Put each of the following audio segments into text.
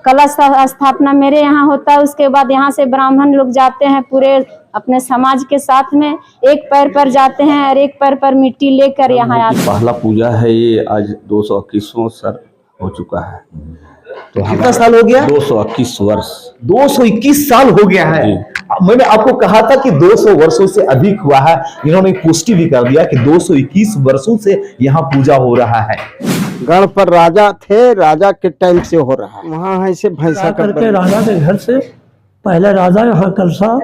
कलश स्थापना मेरे यहाँ होता है। उसके बाद यहाँ से ब्राह्मण लोग जाते हैं पूरे अपने समाज के साथ में, एक पैर पर जाते हैं और एक पैर पर मिट्टी लेकर यहाँ आते हैं। पहला पूजा है ये, आज 221वां सर हो चुका है। तो कितना साल हो गया? 221 वर्ष। 221 साल हो गया है। मैंने आपको कहा था कि 200 वर्षों से अधिक हुआ है। इन्होंने पुष्टि भी कर दिया कि 221 वर्षों से यहाँ पूजा हो रहा है। गढ़ पर राजा थे, राजा के टाइम से हो रहा है। वहाँ ऐसे भैंसा करके राजा के घर से पहले राजा यहाँ कलशा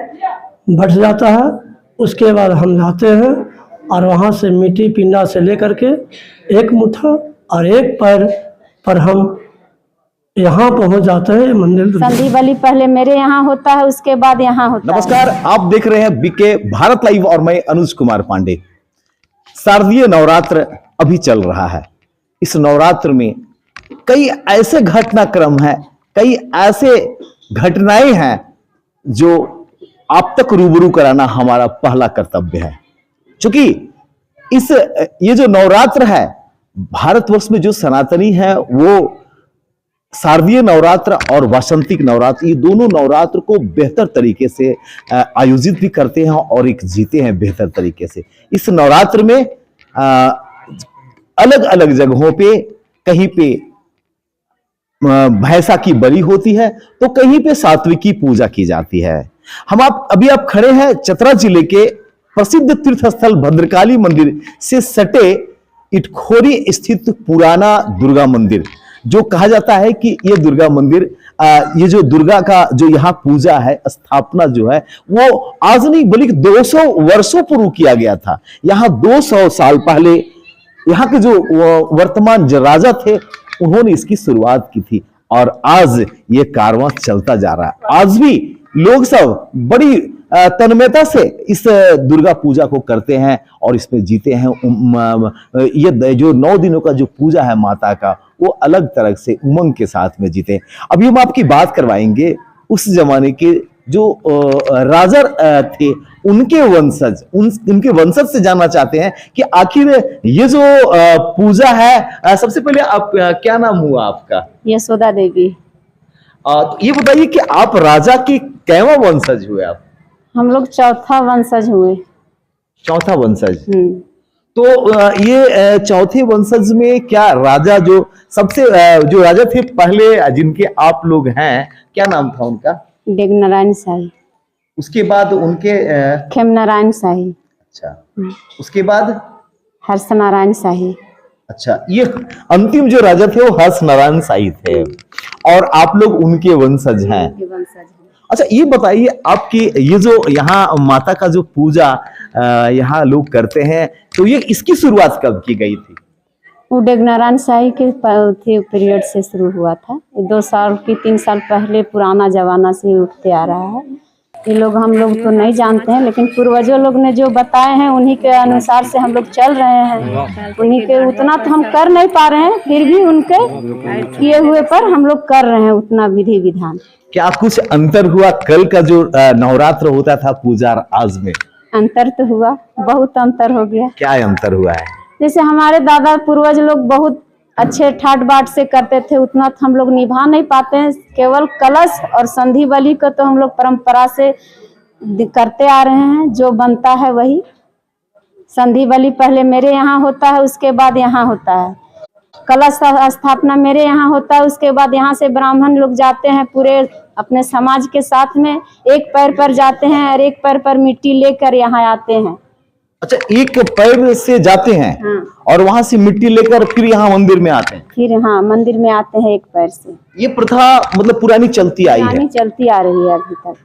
बैठ जाता है, उसके बाद हम जाते हैं और वहाँ से मिट्टी पिंडा से लेकर के एक मुट्ठा और एक पैर पर हम यहाँ पहुँच जाते हैं मंदिर। संधि बलि पहले मेरे यहाँ होता है, उसके बाद यहाँ होता है। नमस्कार, आप देख रहे हैं बीके भारत लाइव और मैं अनुज कुमार पांडे। शारदीय नवरात्र अभी चल रहा है। इस नवरात्र में कई ऐसे घटनाक्रम हैं, कई ऐसे घटनाएं हैं जो आप तक रूबरू कराना हमारा पहला कर्तव्य है। क्योंकि ये जो नवरात्र है, भारतवर्ष में जो सनातनी है वो शारदीय नवरात्र और वासंतिक नवरात्र, ये दोनों नवरात्र को बेहतर तरीके से आयोजित भी करते हैं और एक जीते हैं बेहतर तरीके से। इस नवरात्र में अलग अलग जगहों पे, कहीं पे भैंसा की बलि होती है तो कहीं पे सात्विकी पूजा की जाती है। अभी आप खड़े हैं चतरा जिले के प्रसिद्ध तीर्थ स्थल भद्रकाली मंदिर से सटे इटखोरी स्थित पुराना दुर्गा मंदिर, जो कहा जाता है कि ये दुर्गा मंदिर, ये जो दुर्गा का जो यहाँ पूजा है, स्थापना जो है वो आज नहीं बल्कि 200 वर्षों पूर्व किया गया था। यहाँ 200 साल पहले यहाँ के जो वर्तमान राजा थे उन्होंने इसकी शुरुआत की थी और आज ये कारवां चलता जा रहा है। आज भी लोग सब बड़ी तन्मयता से इस दुर्गा पूजा को करते हैं और इसमें जीते हैं। ये जो 9 दिनों का जो पूजा है माता का, वो अलग तरह से उमंग के साथ में जीते हैं। अभी हम आपकी बात करवाएंगे उस जमाने के जो राजा थे, उनके वंशज, उनके वंशज से जानना चाहते हैं कि आखिर ये जो पूजा है, सबसे पहले आप क्या नाम हुआ आपका? यशोदा देवी। तो ये बताइए कि आप राजा के कैवा वंशज हुए आप? हम लोग चौथा वंशज हुए। चौथा वंशज। तो ये चौथे वंशज में क्या राजा जो सबसे जो राजा थे पहले जिनके आप लोग हैं, क्या नाम था उनका? डेगनारायण शाही। उसके बाद उनके खेमनारायण शाही। अच्छा, उसके बाद हर्ष नारायण शाही। अच्छा, ये अंतिम जो राजा थे वो हर्ष नारायण शाही थे और आप लोग उनके वंशज हैं। अच्छा, ये बताइए आपकी ये जो यहाँ माता का जो पूजा यहाँ लोग करते हैं, तो ये इसकी शुरुआत कब की गई थी? वो डेगनारायण शाही के पीरियड से शुरू हुआ था। 2 साल की 3 साल पहले पुराना जमाना से उठते आ रहा है। ये लोग हम लोग तो नहीं जानते हैं, लेकिन पूर्वजों लोग ने जो बताए हैं उन्हीं के अनुसार से हम लोग चल रहे हैं। उन्हीं के उतना तो हम कर नहीं पा रहे हैं, फिर भी उनके किए हुए पर हम लोग कर रहे हैं उतना विधि विधान। क्या कुछ अंतर हुआ कल का जो नवरात्र होता था पूजा आज में? अंतर तो हुआ, बहुत अंतर हो गया। क्या अंतर हुआ है? जैसे हमारे दादा पूर्वज लोग बहुत अच्छे ठाट बाट से करते थे, उतना तो हम लोग निभा नहीं पाते हैं। केवल कलश और संधि बलि को तो हम लोग परंपरा से करते आ रहे हैं, जो बनता है वही। संधि बलि पहले मेरे यहाँ होता है, उसके बाद यहाँ होता है। कलश स्थापना मेरे यहाँ होता है, उसके बाद यहाँ से ब्राह्मण लोग जाते हैं पूरे अपने समाज के साथ में, एक पैर पर जाते हैं और एक पैर पर मिट्टी लेकर यहाँ आते हैं। अच्छा, एक पैर से जाते हैं। हाँ। और वहां से मिट्टी लेकर फिर यहाँ मंदिर में आते हैं। फिर हाँ मंदिर में आते हैं एक पैर से। ये प्रथा मतलब पुरानी चलती आई है? चलती आ रही है अभी तक।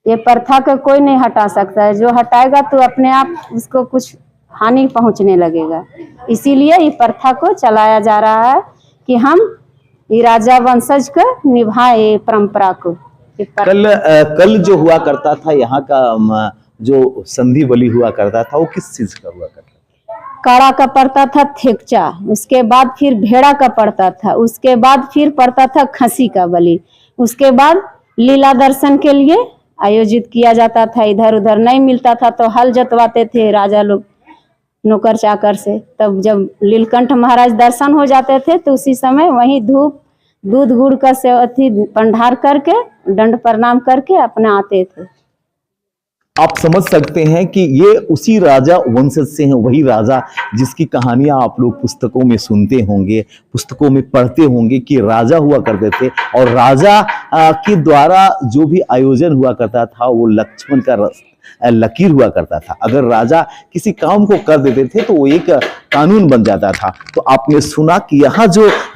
ये प्रथा को कोई नहीं हटा सकता है, जो हटाएगा तो अपने आप उसको कुछ हानि पहुंचने लगेगा। इसीलिए ये प्रथा को चलाया जा रहा है कि हम ये राजा वंशज को निभाए परंपरा को। कल जो हुआ करता था यहाँ का जो संधि बलि हुआ करता था, वो किस चीज का हुआ करता था? काड़ा का पड़ता था थेकचा, उसके बाद फिर भेड़ा का पड़ता था, उसके बाद फिर पड़ता था खसी का बलि, उसके बाद लीला दर्शन के लिए आयोजित किया जाता था। इधर उधर नहीं मिलता था तो हल जतवाते थे राजा लोग नौकर चाकर से। तब जब लीलकंठ महाराज दर्शन हो जाते थे तो उसी समय वहीं धूप दूध गुड़ का अथी भंडार करके दंड प्रणाम करके अपने आते थे। आप समझ सकते हैं कि ये उसी राजा वंशज से हैं, वही राजा जिसकी कहानियां आप लोग पुस्तकों में सुनते होंगे, पुस्तकों में पढ़ते होंगे कि राजा हुआ करते थे और राजा के द्वारा जो भी आयोजन हुआ करता था वो लक्ष्मण का लकीर हुआ करता था। अगर राजा किसी काम को कर देते थे तो वो एक कानून बन जाता था। तो आपने सुना कि यहाँ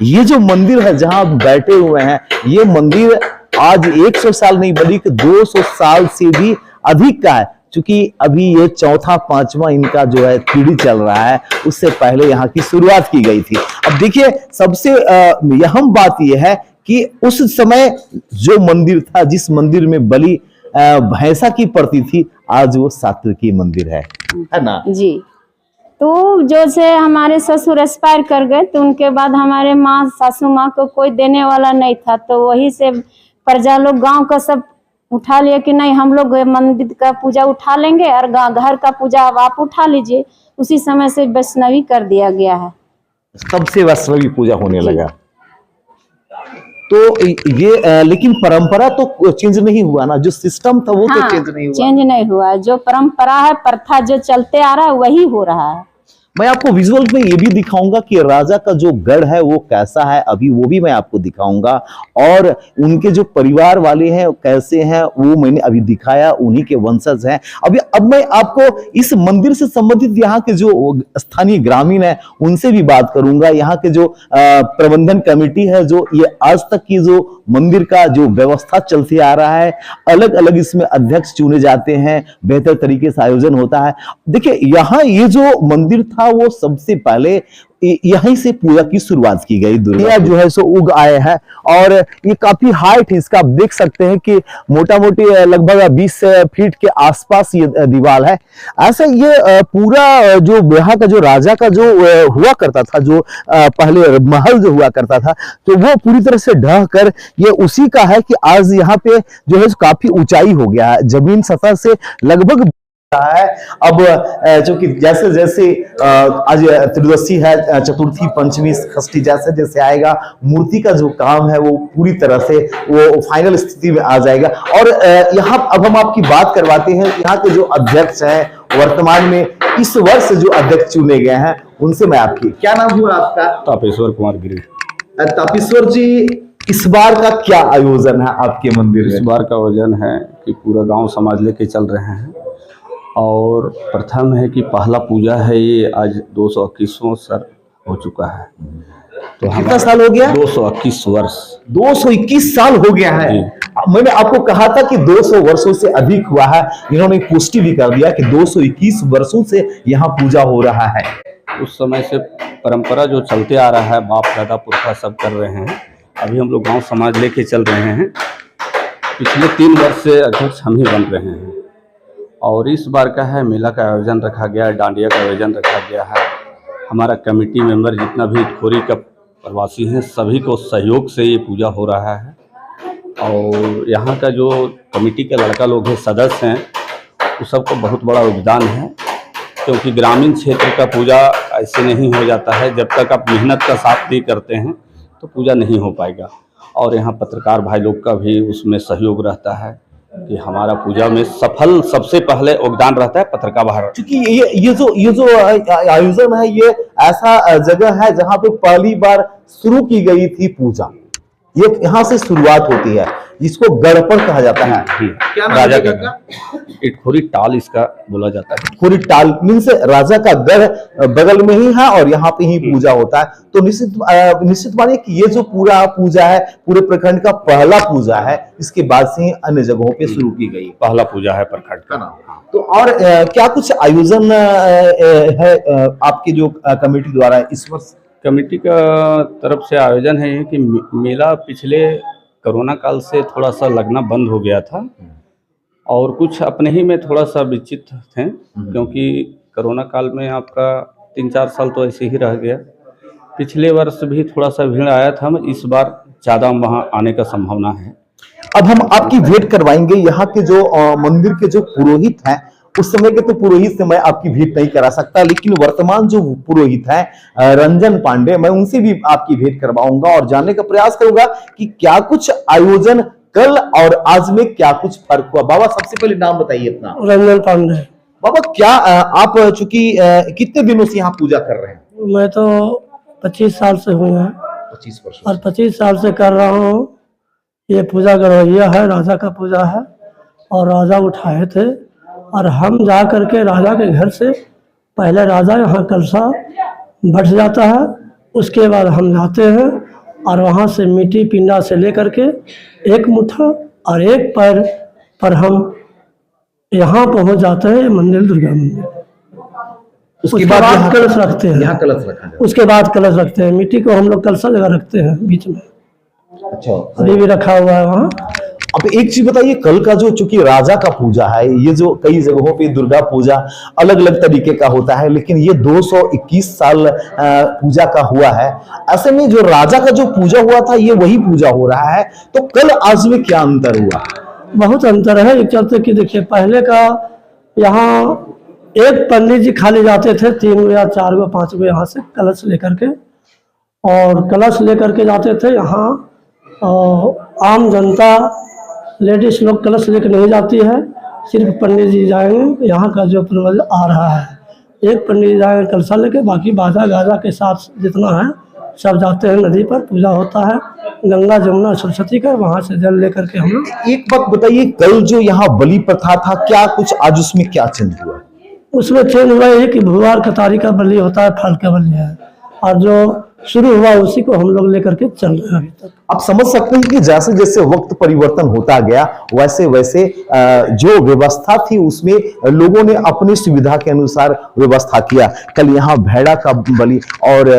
ये जो मंदिर है जहां आप बैठे हुए हैं, ये मंदिर आज 100 साल नहीं बल्कि 200 साल से भी अधिक का है, क्योंकि अभी ये चौथा पांचवा इनका जो है पीढ़ी चल रहा है। उससे पहले यहाँ की शुरुआत की गई थी। अब देखिए, सबसे अहम बात यह है कि उस समय जो मंदिर था, जिस मंदिर में बलि भैंसा की पड़ती थी, आज वो सात्विकी मंदिर है ना जी। तो जो से हमारे ससुर एक्सपायर कर गए तो उनके बाद हमारे माँ सासू माँ को कोई देने वाला नहीं था, तो वही से प्रजा लोग गांव का सब उठा लिया कि नहीं हम लोग मंदिर का पूजा उठा लेंगे और घर का पूजा अब आप उठा लीजिए। उसी समय से वैष्णवी कर दिया गया है, तब से वैष्णवी पूजा होने लगा। तो ये लेकिन परंपरा तो चेंज नहीं हुआ ना, जो सिस्टम था वो हाँ, तो चेंज नहीं हुआ। चेंज नहीं हुआ, जो परंपरा है प्रथा जो चलते आ रहा है वही हो रहा है। मैं आपको विजुअल में ये भी दिखाऊंगा कि राजा का जो गढ़ है वो कैसा है, अभी वो भी मैं आपको दिखाऊंगा, और उनके जो परिवार वाले हैं कैसे हैं वो मैंने अभी दिखाया, उन्हीं के वंशज हैं। अब मैं आपको इस मंदिर से संबंधित यहाँ के जो स्थानीय ग्रामीण है उनसे भी बात करूंगा। यहाँ के जो प्रबंधन कमेटी है, जो ये आज तक की जो मंदिर का जो व्यवस्था चलते आ रहा है, अलग अलग इसमें अध्यक्ष चुने जाते हैं, बेहतर तरीके से आयोजन होता है। देखिए, यहाँ ये जो मंदिर था वो सबसे पहले यहीं से पूजा की शुरुआत की गई। दुर्गा जो है सो उग आए हैं और ये काफी हाइट है इसका। आप देख सकते हैं कि मोटा मोटी लगभग 20 फीट के आसपास ये दीवार है। ऐसा ये पूरा जो यहाँ का जो राजा का जो हुआ करता था, जो पहले महल जो हुआ करता था, तो वो पूरी तरह से ढह कर ये उसी का है कि आज यहाँ पे जो है काफी ऊंचाई हो गया है, जमीन सतह से लगभग है। अब चूंकि जैसे जैसे आज त्रयोदशी है, चतुर्थी, पंचमी, षष्ठी जैसे जैसे आएगा, मूर्ति का जो काम है वो पूरी तरह से वो फाइनल स्थिति में आ जाएगा। और यहाँ अब हम आपकी बात करवाते हैं यहाँ के जो अध्यक्ष हैं वर्तमान में इस वर्ष जो अध्यक्ष चुने गए हैं उनसे। मैं आपकी क्या नाम हुआ आपका? तापेश्वर कुमार गिरी। तापेश्वर जी, इस बार का क्या आयोजन है आपके मंदिर में? इस बार का आयोजन है कि पूरा गांव समाज लेके चल रहे हैं, और प्रथम है कि पहला पूजा है, ये आज 221वां सर हो चुका है। तो कितना साल हो गया? 221 वर्ष। 221 साल हो गया है। मैंने आपको कहा था कि 200 वर्षों से अधिक हुआ है, इन्होंने पुष्टि भी कर दिया कि 221 वर्षों से यहाँ पूजा हो रहा है। उस समय से परंपरा जो चलते आ रहा है, बाप दादा पुरखा सब कर रहे हैं। अभी हम लोग गांव समाज लेके चल रहे हैं। पिछले 3 वर्ष से अध्यक्ष हम ही बन रहे हैं। और इस बार का है मेला का आयोजन रखा गया है, डांडिया का आयोजन रखा गया है। हमारा कमेटी मेंबर जितना भी खोरी का प्रवासी हैं सभी को सहयोग से ये पूजा हो रहा है। और यहाँ का जो कमेटी के लड़का लोग हैं, सदस्य हैं, उस सबको बहुत बड़ा योगदान है, क्योंकि ग्रामीण क्षेत्र का पूजा ऐसे नहीं हो जाता है। जब तक आप मेहनत का साथ नहीं करते हैं तो पूजा नहीं हो पाएगा। और यहाँ पत्रकार भाई लोग का भी उसमें सहयोग रहता है कि हमारा पूजा में सफल सबसे पहले योगदान रहता है पत्रकार भाई। क्योंकि ये जो आयोजन है ये ऐसा जगह है जहाँ पे पहली बार शुरू की गई थी पूजा, ये यहाँ से शुरुआत होती है, जिसको गढ़पण कहा जाता है। क्या राजा का इटखोरी टाल इसका बोला जाता है। इटखोरी टाल मीन्स राजा का गढ़ बगल में ही है और यहाँ पे ही पूजा होता है। तो निश्चित मानिए कि ये जो पूरा पूजा है पूरे प्रखंड का पहला पूजा है, इसके बाद से ही अन्य जगहों पे शुरू की गई पहला पूजा है प्रखंड का। तो और क्या कुछ आयोजन है आपके जो कमेटी द्वारा इस वर्ष? कमेटी का तरफ से आयोजन है कि मेला पिछले कोरोना काल से थोड़ा सा लगना बंद हो गया था, और कुछ अपने ही में थोड़ा सा विचित थे, क्योंकि कोरोना काल में आपका 3-4 साल तो ऐसे ही रह गया। पिछले वर्ष भी थोड़ा सा भीड़ आया था, इस बार ज़्यादा वहाँ आने का संभावना है। अब हम आपकी वेट करवाएंगे यहाँ के जो मंदिर के जो पुरोहित हैं उस समय के तो पुरोहित से मैं आपकी भेंट नहीं करा सकता, लेकिन वर्तमान जो पुरोहित हैं रंजन पांडे, मैं उनसे भी आपकी भेंट करवाऊंगा और जानने का प्रयास करूंगा कि क्या कुछ आयोजन कल और आज में क्या कुछ फर्क हुआ। बाबा सबसे पहले नाम बताइए अपना। रंजन पांडे। बाबा क्या आप चूंकि कितने दिनों से यहाँ पूजा कर रहे हैं? मैं तो 25 साल से हुए हैं 25 वर्ष। और 25 साल से कर रहा हूँ। ये पूजा गरवैया है, राजा का पूजा है और राजा उठाए थे और हम जा करके राजा के घर से पहले राजा यहाँ कलशा बैठ जाता है, उसके बाद हम जाते हैं और वहाँ से मिट्टी पिंडा से लेकर के एक मुट्ठा और एक पैर पर हम यहाँ पहुँच जाते हैं मंदिर, दुर्गा मंदिर। उसके बाद कलश रखते हैं, यहाँ कलश रखा जाता है। उसके बाद कलश रखते हैं। मिट्टी को हम लोग कलशा जगह रखते हैं बीच में, अच्छा, अभी भी रखा हुआ है वहाँ। अब एक चीज बताइए, कल का जो चूंकि राजा का पूजा है, ये जो कई जगहों पे दुर्गा पूजा अलग अलग तरीके का होता है, लेकिन ये 221 साल पूजा का हुआ है। ऐसे में जो राजा का जो पूजा हुआ था ये वही पूजा हो रहा है, तो कल आज में क्या अंतर हुआ? बहुत अंतर है। एक चलते कि देखिए पहले का यहाँ एक पंडित जी खाली जाते थे, 3 या 4 5 यहाँ से कलश लेकर के, और कलश लेकर के जाते थे। यहाँ आम जनता लेडीज लोग कलश लेकर नहीं जाती है, सिर्फ पंडित जी जाएंगे। यहाँ का जो पूर्वज आ रहा है, एक पंडित जी जाएंगे कलशा लेके, बाकी बाजा गाजा के साथ जितना है सब जाते हैं नदी पर, पूजा होता है गंगा जमुना सरस्वती का, वहाँ से जल लेकर के हम लोग। एक बात बताइए, कल जो यहाँ बलि प्रथा था, क्या कुछ आज उसमें क्या चेंज हुआ? उसमें चेंज हुआ है कि भुआर कतारी का बलि होता है, फल का बलि है, और जो शुरू हुआ उसी को हम लोग लेकर के चल रहे हैं अभी तक। आप समझ सकते हैं कि जैसे जैसे वक्त परिवर्तन होता गया वैसे वैसे जो व्यवस्था थी उसमें लोगों ने अपनी सुविधा के अनुसार व्यवस्था किया। कल यहाँ भेड़ा का बलि और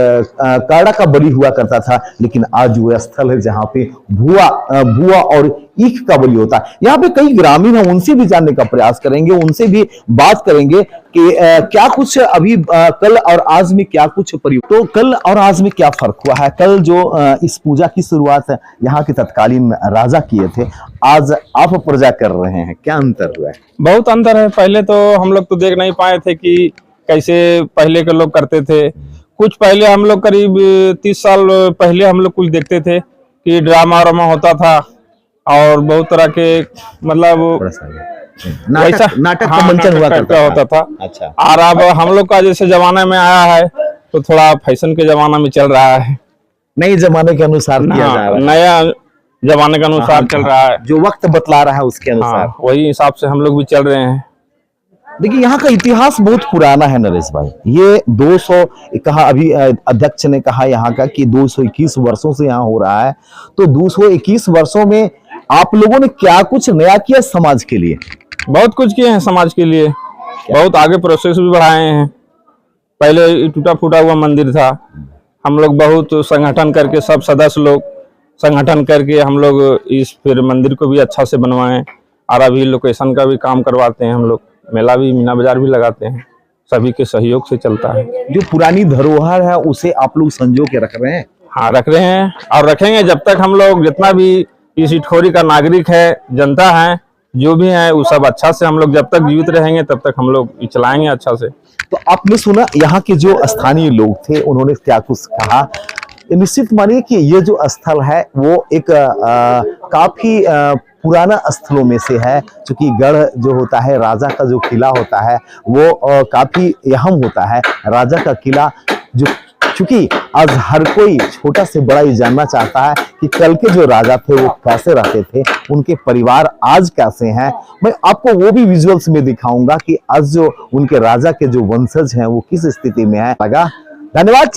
काड़ा का बलि हुआ करता था, लेकिन आज वो स्थल है जहाँ पे भुआ और ईख का बलि होता है। यहाँ पे कई ग्रामीण हैं, उनसे भी जानने का प्रयास करेंगे, उनसे भी बात करेंगे कि क्या कुछ अभी कल और आज में क्या कुछ परिवर्तन, तो कल और आज में क्या फर्क हुआ है। कल जो इस पूजा की शुरुआत यहाँ के तत्कालीन राजा किए थे, आज आप प्रजा कर रहे हैं, क्या अंतर हुआ है? बहुत अंतर है। पहले तो हम लोग तो देख नहीं पाए थे कि कैसे पहले के लोग करते थे। कुछ पहले हम लोग करीब 30 साल पहले हम लोग कुछ देखते थे कि ड्रामा वामा होता था और बहुत तरह के मतलब नाटक का मंचन हुआ करता होता था। अच्छा, और अब हम लोग का जैसे जमाने में आया है तो थोड़ा फैशन के जमाना में चल रहा है, नए जमाने के अनुसार किया जा रहा है, नया जमाने के अनुसार चल रहा है, जो वक्त बतला रहा है उसके अनुसार। वही हिसाब से हम लोग भी चल रहे हैं। देखिए यहाँ का इतिहास बहुत पुराना है नरेश भाई। ये 200 कहा, अभी अध्यक्ष ने कहा यहाँ का कि 221 वर्षों से यहाँ हो रहा है, तो 221 वर्षों में आप लोगों ने क्या कुछ नया किया समाज के लिए? बहुत कुछ किए हैं समाज के लिए, बहुत आगे प्रोसेस भी बढ़ाए हैं। पहले टूटा फूटा हुआ मंदिर था, हम लोग बहुत संगठन करके सब सदस्य लोग संगठन करके हम लोग इस फिर मंदिर को भी अच्छा से बनवाएं, और अभी लोकेशन का भी काम करवाते हैं हम लोग, मेला भी मीना बाजार भी लगाते हैं, सभी के सहयोग से चलता है। जो पुरानी धरोहर है उसे आप लोग संजो के रख रहे हैं? हाँ, रख रहे हैं और रखेंगे जब तक हम लोग, जितना भी इस इटखोरी का नागरिक है, जनता है, जो भी है, वो सब अच्छा से हम लोग जब तक जीवित रहेंगे तब तक हम लोग चलाएंगे अच्छा से। तो आपने सुना यहाँ के जो स्थानीय लोग थे उन्होंने क्या कुछ कहा। निश्चित मानिए कि ये जो स्थल है वो एक काफी पुराना स्थलों में से है, क्योंकि गढ़ जो होता है, राजा का जो किला होता है वो काफी अहम होता है। राजा का किला जो, क्योंकि आज हर कोई छोटा से बड़ा ये जानना चाहता है कि कल के जो राजा थे वो कैसे रहते थे, उनके परिवार आज कैसे हैं। मैं आपको वो भी विजुअल्स में दिखाऊंगा कि आज जो उनके राजा के जो वंशज हैं वो किस स्थिति में है। लगा, धन्यवाद।